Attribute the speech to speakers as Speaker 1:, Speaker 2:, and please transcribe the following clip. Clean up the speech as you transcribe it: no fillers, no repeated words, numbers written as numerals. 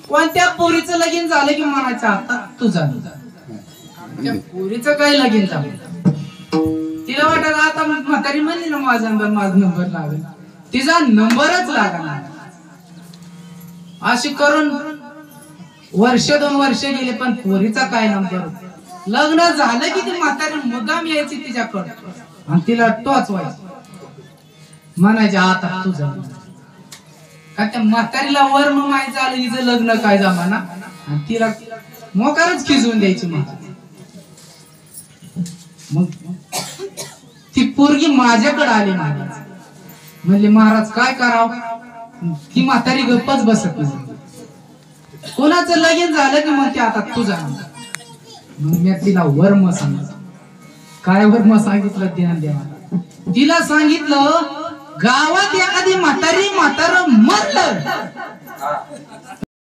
Speaker 1: कोणत्या पोरीचं लगीन झालं की म्हणायचं आता तुझा त्या पोरीचं काय लगीन झालं तिला वाटत आता म्हातारी म्हणली ना माझा नंबर लागेल तिचा नंबरच लागला अशी करून वर्ष 2 वर्ष गेले पण पोरीचा काय नंबर लग्न झालं की ती म्हातारी मुद्दाम यायची तिच्याकडे आणि तिला टोच व्हायचं म्हणायचे आता तुझं का त्या म्हातारीला वर माहिती झालं हिचं लग्न काय जमाना आणि तिला मोकारच खिजवून द्यायची मग ती पोरगी माझ्याकडे आली म्हणले महाराज काय करावं ती म्हातारी गप्पच बसत नाही कोणाचं लगीन झालं की म्हणते आता तुझा मग मी तिला वर्म सांगितलं काय वर्म सांगितलं ध्यान द्यावा तिला सांगितलं गावात एखादी म्हातारं मरलं